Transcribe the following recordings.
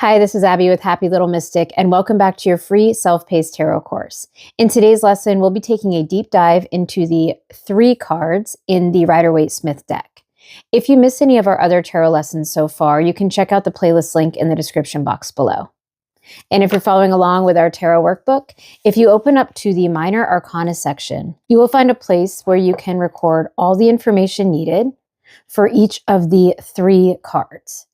Hi, this is Abby with Happy Little Mystic, and welcome back to your free self-paced tarot course. In today's lesson, we'll be taking a deep dive into the 3 cards in the Rider-Waite-Smith deck. If you missed any of our other tarot lessons so far, you can check out the playlist link in the description box below. And if you're following along with our tarot workbook, if you open up to the Minor Arcana section, you will find a place where you can record all the information needed for each of the 3 cards.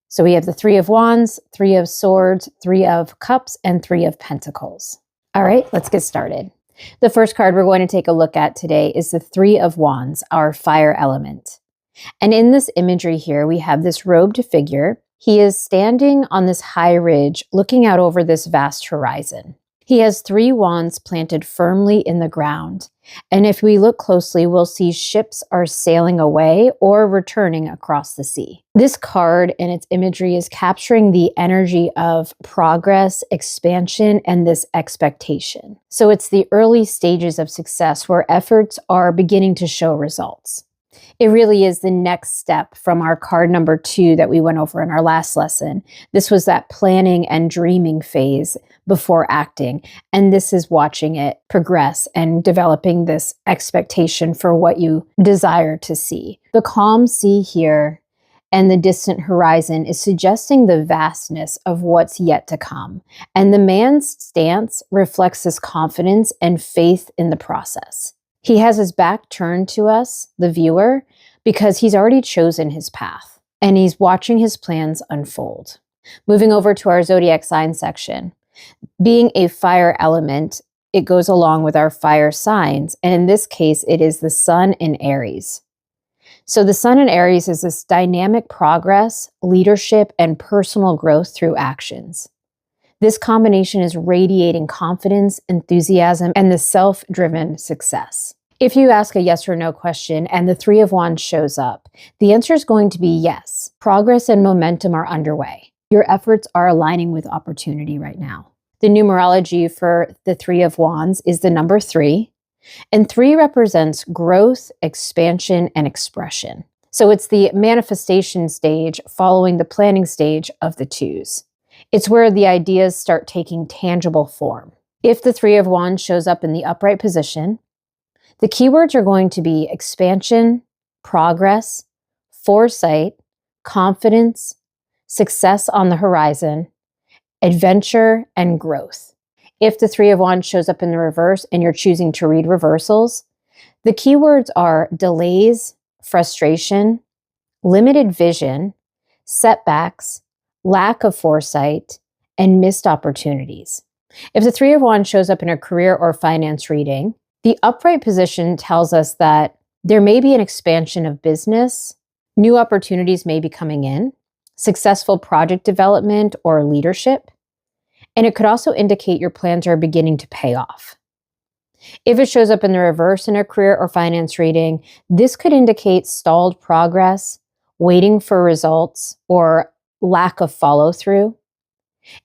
So we have the 3 of Wands, 3 of Swords, 3 of Cups, and 3 of Pentacles. All right, let's get started. The first card we're going to take a look at today is the 3 of Wands, our fire element. And in this imagery here, we have this robed figure. He is standing on this high ridge, looking out over this vast horizon. He has 3 wands planted firmly in the ground. And if we look closely, we'll see ships are sailing away or returning across the sea. This card and its imagery is capturing the energy of progress, expansion, and this expectation. So it's the early stages of success where efforts are beginning to show results. It really is the next step from our card number 2 that we went over in our last lesson. This was that planning and dreaming phase before acting. And this is watching it progress and developing this expectation for what you desire to see. The calm sea here and the distant horizon is suggesting the vastness of what's yet to come. And the man's stance reflects his confidence and faith in the process. He has his back turned to us, the viewer, because he's already chosen his path and he's watching his plans unfold. Moving over to our zodiac sign section. Being a fire element, it goes along with our fire signs. And in this case, it is the sun in Aries. So the sun in Aries is this dynamic progress, leadership, and personal growth through actions. This combination is radiating confidence, enthusiasm, and the self-driven success. If you ask a yes or no question and the 3 of Wands shows up, the answer is going to be yes. Progress and momentum are underway. Your efforts are aligning with opportunity right now. The numerology for the 3 of Wands is the number 3, and 3 represents growth, expansion, and expression. So it's the manifestation stage following the planning stage of the 2s. It's where the ideas start taking tangible form. If the 3 of Wands shows up in the upright position, the keywords are going to be expansion, progress, foresight, confidence, success on the horizon, adventure, and growth. If the 3 of Wands shows up in the reverse and you're choosing to read reversals, the keywords are delays, frustration, limited vision, setbacks, lack of foresight, and missed opportunities. If the 3 of Wands shows up in a career or finance reading, the upright position tells us that there may be an expansion of business, new opportunities may be coming in, successful project development or leadership, and it could also indicate your plans are beginning to pay off. If it shows up in the reverse in a career or finance reading, this could indicate stalled progress, waiting for results, or lack of follow-through.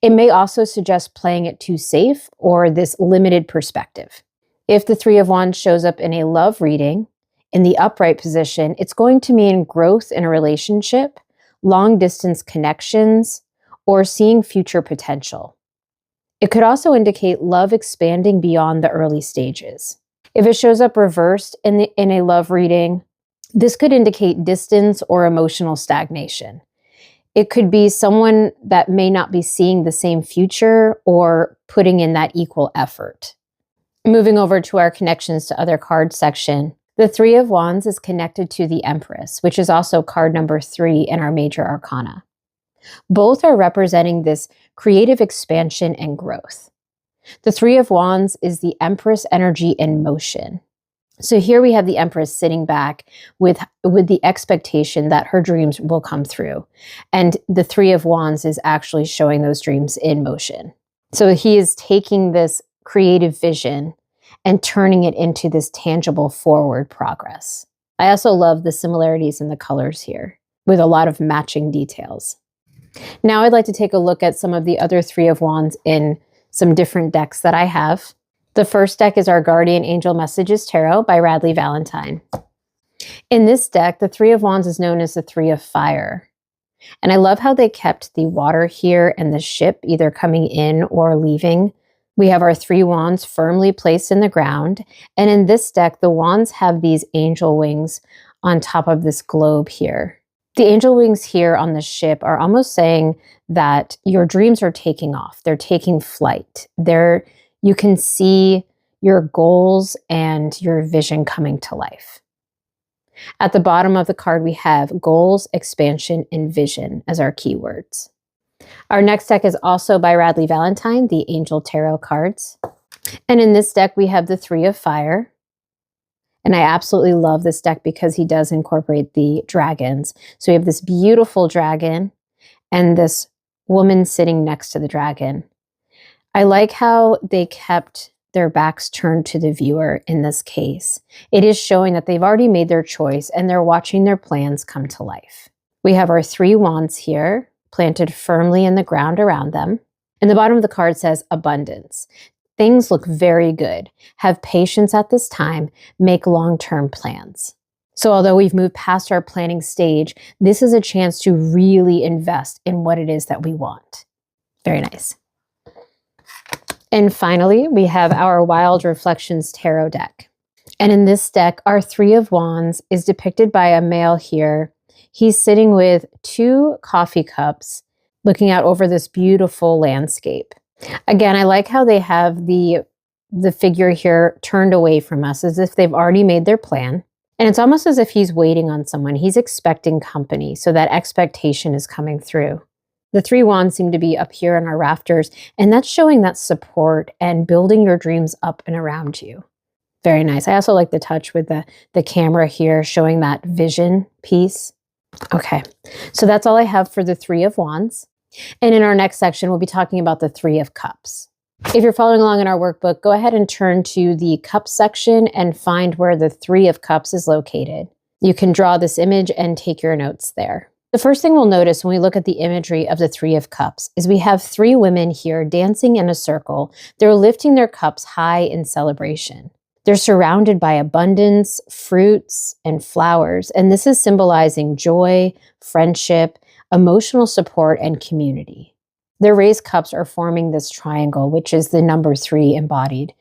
It may also suggest playing it too safe or this limited perspective. If the 3 of Wands shows up in a love reading in the upright position, it's going to mean growth in a relationship, long-distance connections, or seeing future potential. It could also indicate love expanding beyond the early stages. If it shows up reversed in a love reading, this could indicate distance or emotional stagnation. It could be someone that may not be seeing the same future or putting in that equal effort. Moving over to our connections to other cards section, the 3 of Wands is connected to the Empress, which is also card number 3 in our major arcana. Both are representing this creative expansion and growth. The 3 of Wands is the Empress energy in motion. So here we have the Empress sitting back with the expectation that her dreams will come through. And the 3 of Wands is actually showing those dreams in motion. So he is taking this creative vision and turning it into this tangible forward progress. I also love the similarities in the colors here with a lot of matching details. Now I'd like to take a look at some of the other 3 of Wands in some different decks that I have. The first deck is our Guardian Angel Messages Tarot by Radleigh Valentine. In this deck, the 3 of Wands is known as the 3 of Fire. And I love how they kept the water here and the ship either coming in or leaving. We have our 3 wands firmly placed in the ground. And in this deck, the wands have these angel wings on top of this globe here. The angel wings here on the ship are almost saying that your dreams are taking off. They're taking flight. You can see your goals and your vision coming to life. At the bottom of the card, we have goals, expansion, and vision as our keywords. Our next deck is also by Radleigh Valentine, the Angel Tarot cards. And in this deck, we have the 3 of Fire. And I absolutely love this deck because he does incorporate the dragons. So we have this beautiful dragon and this woman sitting next to the dragon. I like how they kept their backs turned to the viewer in this case. It is showing that they've already made their choice and they're watching their plans come to life. We have our 3 wands here, planted firmly in the ground around them. And the bottom of the card says abundance. Things look very good. Have patience at this time. Make long-term plans. So although we've moved past our planning stage, this is a chance to really invest in what it is that we want. Very nice. And finally, we have our Wild Reflections Tarot deck. And in this deck, our 3 of Wands is depicted by a male here. He's sitting with 2 coffee cups looking out over this beautiful landscape. Again, I like how they have the figure here turned away from us as if they've already made their plan. And it's almost as if he's waiting on someone. He's expecting company, so that expectation is coming through. The 3 wands seem to be up here on our rafters, and that's showing that support and building your dreams up and around you. Very nice. I also like the touch with the camera here showing that vision piece. Okay, so that's all I have for the 3 of Wands. And in our next section, we'll be talking about the 3 of Cups. If you're following along in our workbook, go ahead and turn to the Cups section and find where the 3 of Cups is located. You can draw this image and take your notes there. The first thing we'll notice when we look at the imagery of the 3 of Cups is we have 3 women here dancing in a circle. They're lifting their cups high in celebration. They're surrounded by abundance, fruits, and flowers, and this is symbolizing joy, friendship, emotional support, and community. Their raised cups are forming this triangle, which is the number 3 embodied.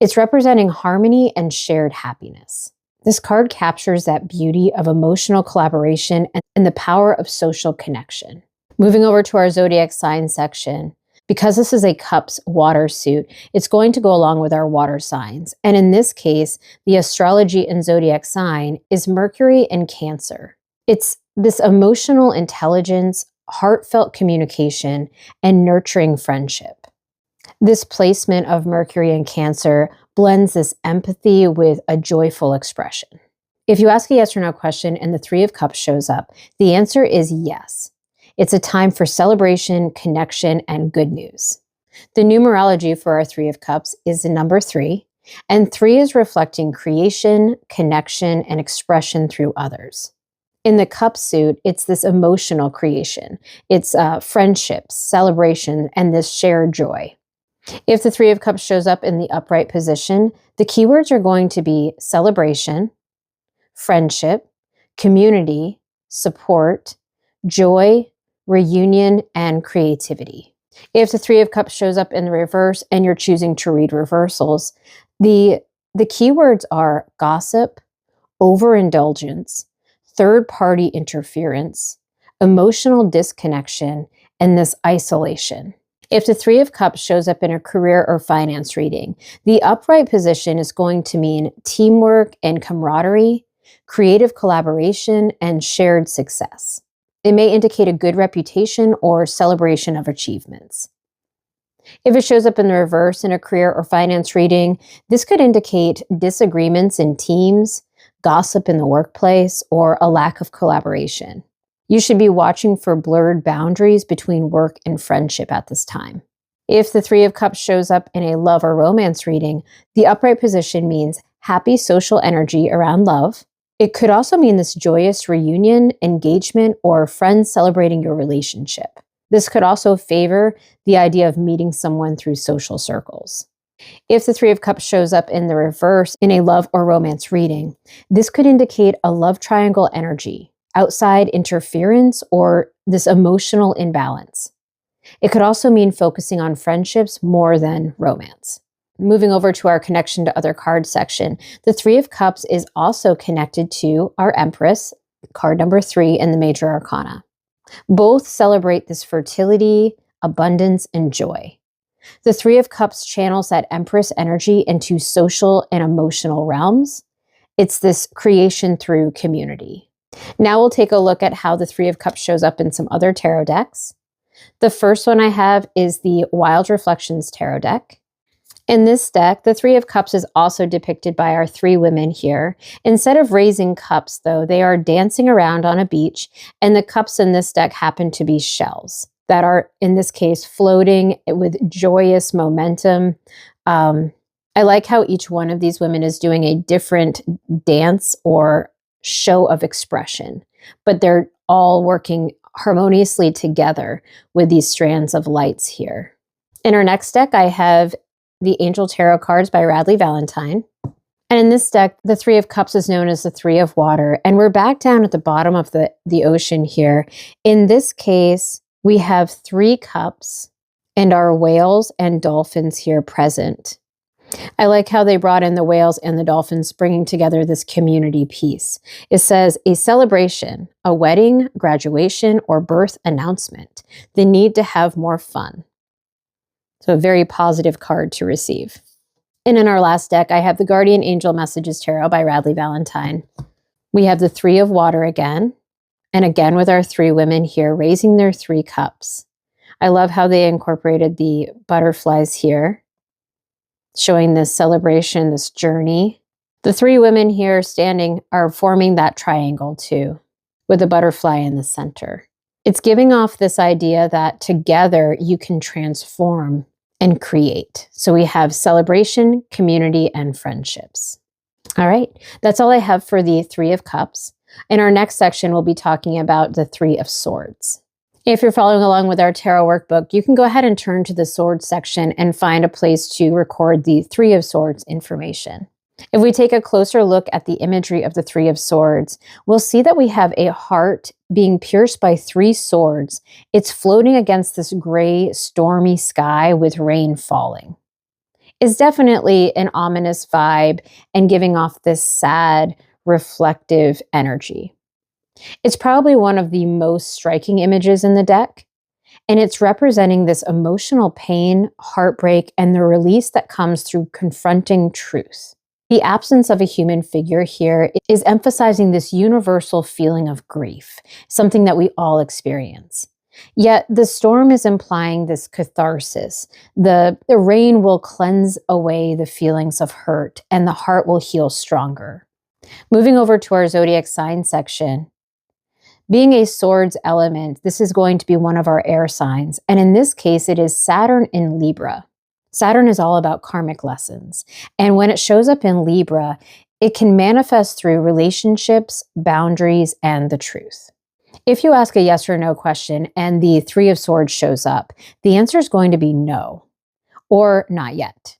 It's representing harmony and shared happiness. This card captures that beauty of emotional collaboration and the power of social connection. Moving over to our zodiac sign section, because this is a cups water suit, it's going to go along with our water signs. And in this case, the astrology and zodiac sign is Mercury and Cancer. It's this emotional intelligence, heartfelt communication, and nurturing friendship. This placement of Mercury and Cancer blends this empathy with a joyful expression. If you ask a yes or no question and the 3 of Cups shows up, the answer is yes. It's a time for celebration, connection, and good news. The numerology for our 3 of Cups is the number 3, and 3 is reflecting creation, connection, and expression through others. In the cup suit, it's this emotional creation. It's friendships, celebration, and this shared joy. If the 3 of Cups shows up in the upright position, the keywords are going to be celebration, friendship, community, support, joy, reunion, and creativity. If the 3 of Cups shows up in the reverse and you're choosing to read reversals, the keywords are gossip, overindulgence, third-party interference, emotional disconnection, and this isolation. If the 3 of Cups shows up in a career or finance reading, the upright position is going to mean teamwork and camaraderie, creative collaboration, and shared success. It may indicate a good reputation or celebration of achievements. If it shows up in the reverse in a career or finance reading, this could indicate disagreements in teams, gossip in the workplace, or a lack of collaboration. You should be watching for blurred boundaries between work and friendship at this time. If the 3 of Cups shows up in a love or romance reading, the upright position means happy social energy around love. It could also mean this joyous reunion, engagement, or friends celebrating your relationship. This could also favor the idea of meeting someone through social circles. If the 3 of Cups shows up in the reverse in a love or romance reading, this could indicate a love triangle energy. outside interference or this emotional imbalance. It could also mean focusing on friendships more than romance. Moving over to our connection to other cards section, the Three of Cups is also connected to our Empress, card number 3 in the Major Arcana. Both celebrate this fertility, abundance, and joy. The Three of Cups channels that Empress energy into social and emotional realms. It's this creation through community. Now we'll take a look at how the Three of Cups shows up in some other tarot decks. The first one I have is the Wild Reflections Tarot deck. In this deck, the Three of Cups is also depicted by our 3 women here. Instead of raising cups, though, they are dancing around on a beach, and the cups in this deck happen to be shells that are, in this case, floating with joyous momentum. I like how each one of these women is doing a different dance or show of expression, but they're all working harmoniously together with these strands of lights here. In our next deck, I have the Angel Tarot cards by Radleigh Valentine. And in this deck, the Three of Cups is known as the Three of Water. And we're back down at the bottom of the ocean here. In this case, we have 3 cups and our whales and dolphins here present. I like how they brought in the whales and the dolphins, bringing together this community piece. It says, a celebration, a wedding, graduation, or birth announcement. The need to have more fun. So a very positive card to receive. And in our last deck, I have the Guardian Angel Messages Tarot by Radleigh Valentine. We have the Three of Water again, and again with our 3 women here raising their 3 cups. I love how they incorporated the butterflies here, showing this celebration, this journey. The 3 women here standing are forming that triangle too, with a butterfly in the center. It's giving off this idea that together you can transform and create. So we have celebration, community, and friendships. All right, that's all I have for the Three of Cups. In our next section, we'll be talking about the Three of Swords. If you're following along with our tarot workbook, you can go ahead and turn to the Swords section and find a place to record the Three of Swords information. If we take a closer look at the imagery of the Three of Swords, we'll see that we have a heart being pierced by 3 swords. It's floating against this gray, stormy sky with rain falling. It's definitely an ominous vibe and giving off this sad, reflective energy. It's probably one of the most striking images in the deck, and it's representing this emotional pain, heartbreak, and the release that comes through confronting truth. The absence of a human figure here is emphasizing this universal feeling of grief, something that we all experience. Yet the storm is implying this catharsis. The rain will cleanse away the feelings of hurt, and the heart will heal stronger. Moving over to our zodiac sign section, being a swords element, this is going to be one of our air signs. And in this case, it is Saturn in Libra. Saturn is all about karmic lessons. And when it shows up in Libra, it can manifest through relationships, boundaries, and the truth. If you ask a yes or no question and the Three of Swords shows up, the answer is going to be no, or not yet.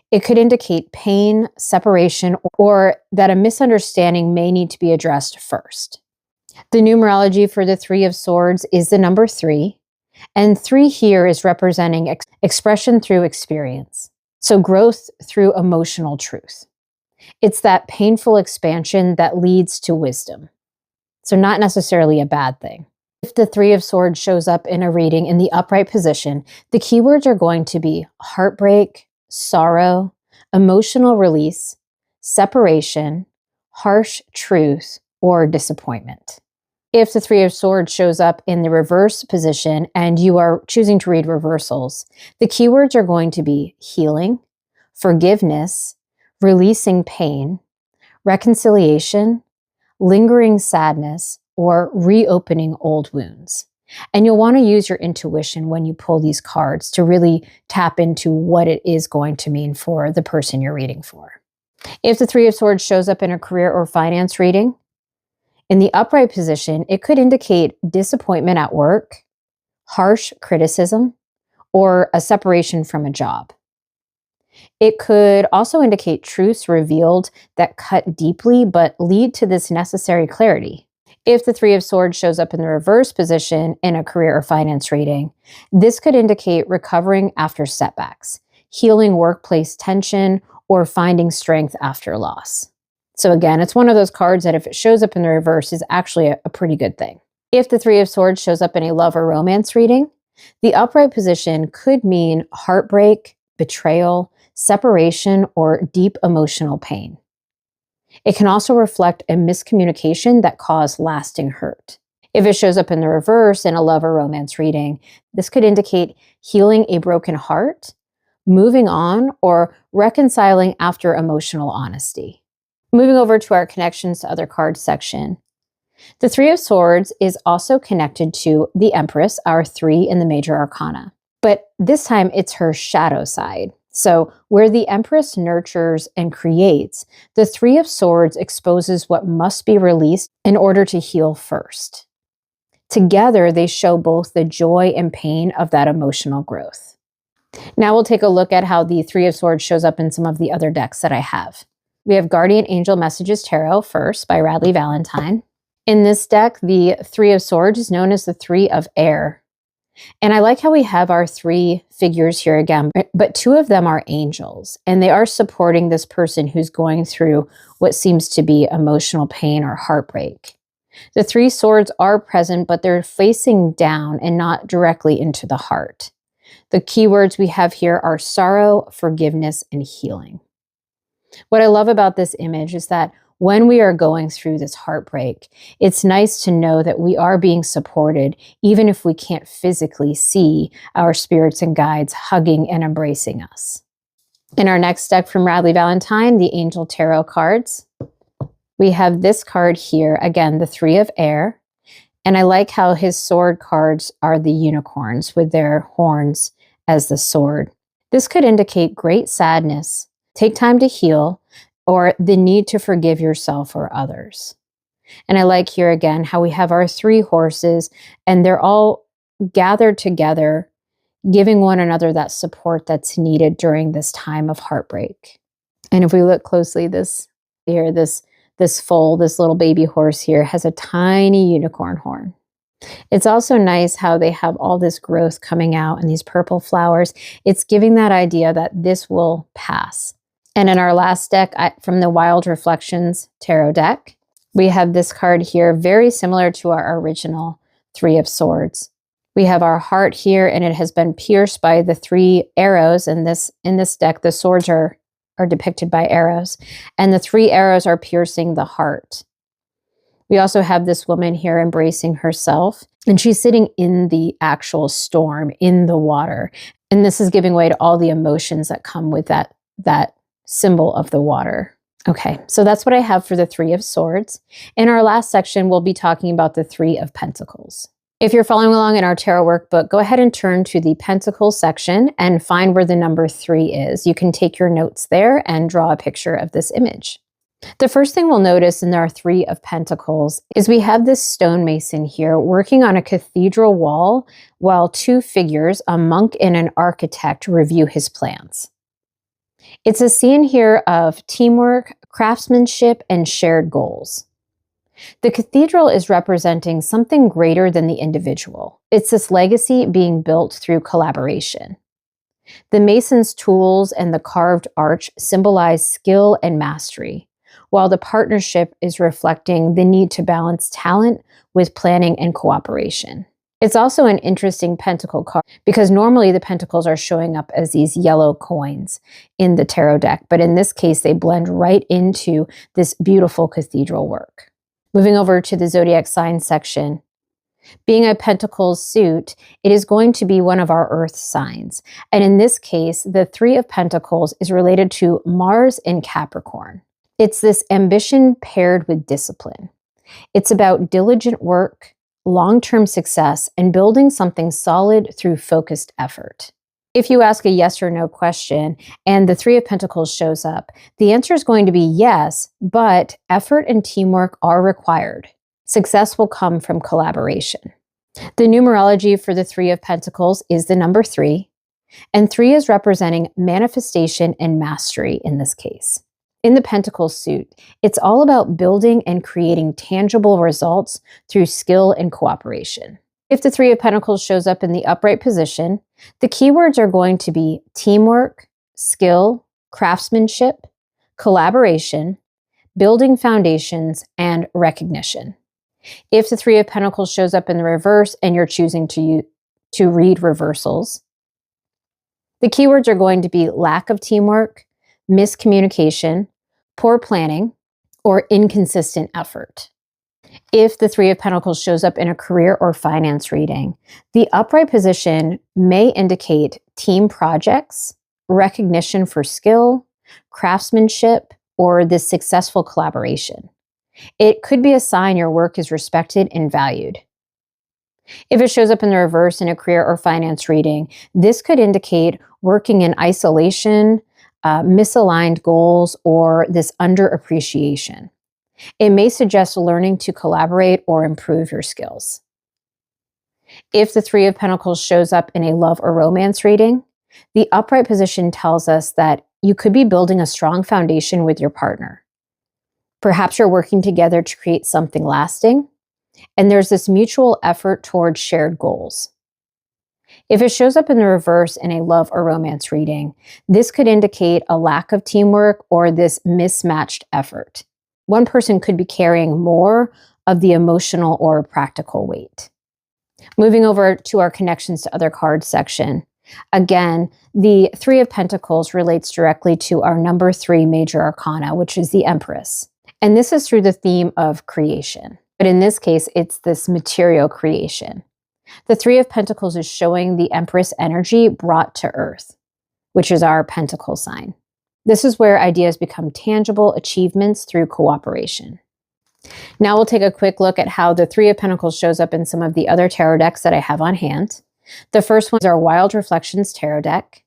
It could indicate pain, separation, or that a misunderstanding may need to be addressed first. The numerology for the Three of Swords is the number 3. And 3 here is representing expression through experience. So growth through emotional truth. It's that painful expansion that leads to wisdom. So not necessarily a bad thing. If the Three of Swords shows up in a reading in the upright position, the keywords are going to be heartbreak, sorrow, emotional release, separation, harsh truth, or disappointment. If the Three of Swords shows up in the reverse position and you are choosing to read reversals, the keywords are going to be healing, forgiveness, releasing pain, reconciliation, lingering sadness, or reopening old wounds. And you'll want to use your intuition when you pull these cards to really tap into what it is going to mean for the person you're reading for. If the Three of Swords shows up in a career or finance reading, in the upright position, it could indicate disappointment at work, harsh criticism, or a separation from a job. It could also indicate truths revealed that cut deeply but lead to this necessary clarity. If the Three of Swords shows up in the reverse position in a career or finance reading, this could indicate recovering after setbacks, healing workplace tension, or finding strength after loss. So again, it's one of those cards that if it shows up in the reverse is actually a pretty good thing. If the Three of Swords shows up in a love or romance reading, the upright position could mean heartbreak, betrayal, separation, or deep emotional pain. It can also reflect a miscommunication that caused lasting hurt. If it shows up in the reverse in a love or romance reading, this could indicate healing a broken heart, moving on, or reconciling after emotional honesty. Moving over to our connections to other cards section. The Three of Swords is also connected to the Empress, our 3 in the major arcana. But this time it's her shadow side. So where the Empress nurtures and creates, the Three of Swords exposes what must be released in order to heal first. Together, they show both the joy and pain of that emotional growth. Now we'll take a look at how the Three of Swords shows up in some of the other decks that I have. We have Guardian Angel Messages Tarot first by Radleigh Valentine. In this deck, the Three of Swords is known as the 3 of Air. And I like how we have our 3 figures here again, but 2 of them are angels, and they are supporting this person who's going through what seems to be emotional pain or heartbreak. The 3 swords are present, but they're facing down and not directly into the heart. The keywords we have here are sorrow, forgiveness, and healing. What I love about this image is that when we are going through this heartbreak, it's nice to know that we are being supported, even if we can't physically see our spirits and guides hugging and embracing us. In our next deck from Radleigh Valentine, the Angel Tarot cards, we have this card here, again, the 3 of Air. And I like how his sword cards are the unicorns with their horns as the sword. This could indicate great sadness, take time to heal, or the need to forgive yourself or others. And I like here again how we have our 3 horses and they're all gathered together, giving one another that support that's needed during this time of heartbreak. And if we look closely, this foal, this little baby horse here has a tiny unicorn horn. It's also nice how they have all this growth coming out and these purple flowers. It's giving that idea that this will pass. And in our last deck from the Wild Reflections Tarot deck, we have this card here, very similar to our original 3 of Swords. We have our heart here, and it has been pierced by the 3 arrows. In this deck, the swords are depicted by arrows, and the 3 arrows are piercing the heart. We also have this woman here embracing herself, and she's sitting in the actual storm, in the water. And this is giving way to all the emotions that come with that symbol of the water. Okay, so that's what I have for the 3 of Swords. In our last section, we'll be talking about the 3 of Pentacles. If you're following along in our tarot workbook, go ahead and turn to the Pentacles section and find where the number 3 is. You can take your notes there and draw a picture of this image. The first thing we'll notice in our 3 of Pentacles is we have this stonemason here working on a cathedral wall while 2 figures, a monk and an architect, review his plans. It's a scene here of teamwork, craftsmanship, and shared goals. The cathedral is representing something greater than the individual. It's this legacy being built through collaboration. The mason's tools and the carved arch symbolize skill and mastery, while the partnership is reflecting the need to balance talent with planning and cooperation. It's also an interesting pentacle card because normally the pentacles are showing up as these yellow coins in the tarot deck, but in this case, they blend right into this beautiful cathedral work. Moving over to the zodiac sign section, being a pentacles suit, it is going to be one of our earth signs. And in this case, the 3 of Pentacles is related to Mars in Capricorn. It's this ambition paired with discipline. It's about diligent work, long-term success, and building something solid through focused effort. If you ask a yes or no question and the 3 of Pentacles shows up, the answer is going to be yes, but effort and teamwork are required. Success will come from collaboration. The numerology for the 3 of Pentacles is the number 3, and 3 is representing manifestation and mastery in this case. In the Pentacles suit, it's all about building and creating tangible results through skill and cooperation. If the Three of Pentacles shows up in the upright position, the keywords are going to be teamwork, skill, craftsmanship, collaboration, building foundations, and recognition. If the Three of Pentacles shows up in the reverse and you're choosing to read reversals, the keywords are going to be lack of teamwork, miscommunication, poor planning, or inconsistent effort. If the Three of Pentacles shows up in a career or finance reading, the upright position may indicate team projects, recognition for skill, craftsmanship, or this successful collaboration. It could be a sign your work is respected and valued. If it shows up in the reverse in a career or finance reading, this could indicate working in isolation, misaligned goals, or this underappreciation. It may suggest learning to collaborate or improve your skills. If the Three of Pentacles shows up in a love or romance reading, the upright position tells us that you could be building a strong foundation with your partner. Perhaps you're working together to create something lasting, and there's this mutual effort towards shared goals. If it shows up in the reverse in a love or romance reading, this could indicate a lack of teamwork or this mismatched effort. One person could be carrying more of the emotional or practical weight. Moving over to our connections to other cards section. Again, the Three of Pentacles relates directly to our number 3 major arcana, which is the Empress. And this is through the theme of creation. But in this case, it's this material creation. The Three of Pentacles is showing the Empress energy brought to Earth, which is our Pentacle sign. This is where ideas become tangible achievements through cooperation. Now we'll take a quick look at how the Three of Pentacles shows up in some of the other tarot decks that I have on hand. The first one is our Wild Reflections Tarot deck.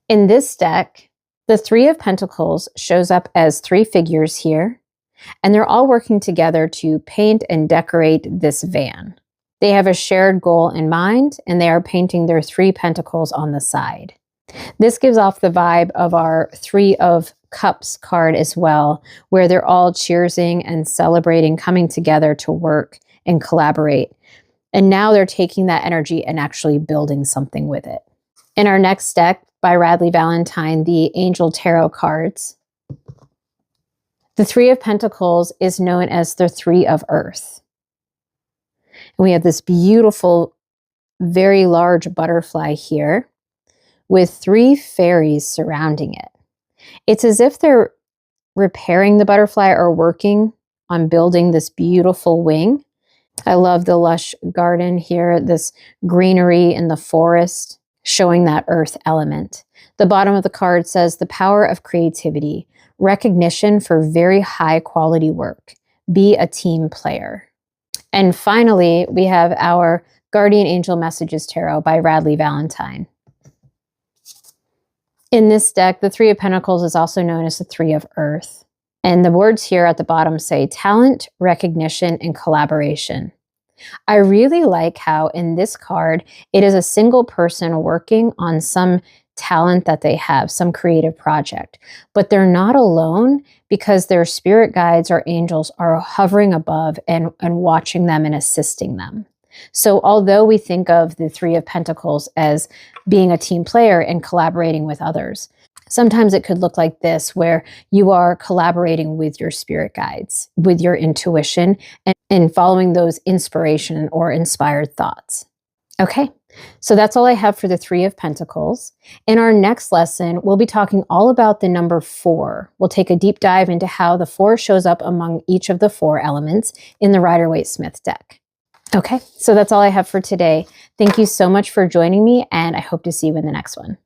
In this deck, the Three of Pentacles shows up as 3 figures here, and they're all working together to paint and decorate this van. They have a shared goal in mind, and they are painting their 3 pentacles on the side. This gives off the vibe of our Three of Cups card as well, where they're all cheersing and celebrating, coming together to work and collaborate. And now they're taking that energy and actually building something with it. In our next deck by Radleigh Valentine, the Angel Tarot cards, the Three of Pentacles is known as the Three of Earth. And we have this beautiful, very large butterfly here with 3 fairies surrounding it. It's as if they're repairing the butterfly or working on building this beautiful wing. I love the lush garden here, this greenery in the forest, showing that earth element. The bottom of the card says the power of creativity, recognition for very high quality work. Be a team player. And finally, we have our Guardian Angel Messages Tarot by Radleigh Valentine. In this deck, the Three of Pentacles is also known as the Three of Earth. And the words here at the bottom say talent, recognition, and collaboration. I really like how in this card, it is a single person working on some talent that they have, some creative project. But they're not alone because their spirit guides or angels are hovering above and watching them and assisting them. So although we think of the Three of Pentacles as being a team player and collaborating with others, sometimes it could look like this, where you are collaborating with your spirit guides, with your intuition, and following those inspiration or inspired thoughts. Okay, so that's all I have for the Three of Pentacles. In our next lesson, we'll be talking all about the number 4. We'll take a deep dive into how the 4 shows up among each of the 4 elements in the Rider-Waite-Smith deck. Okay, so that's all I have for today. Thank you so much for joining me, and I hope to see you in the next one.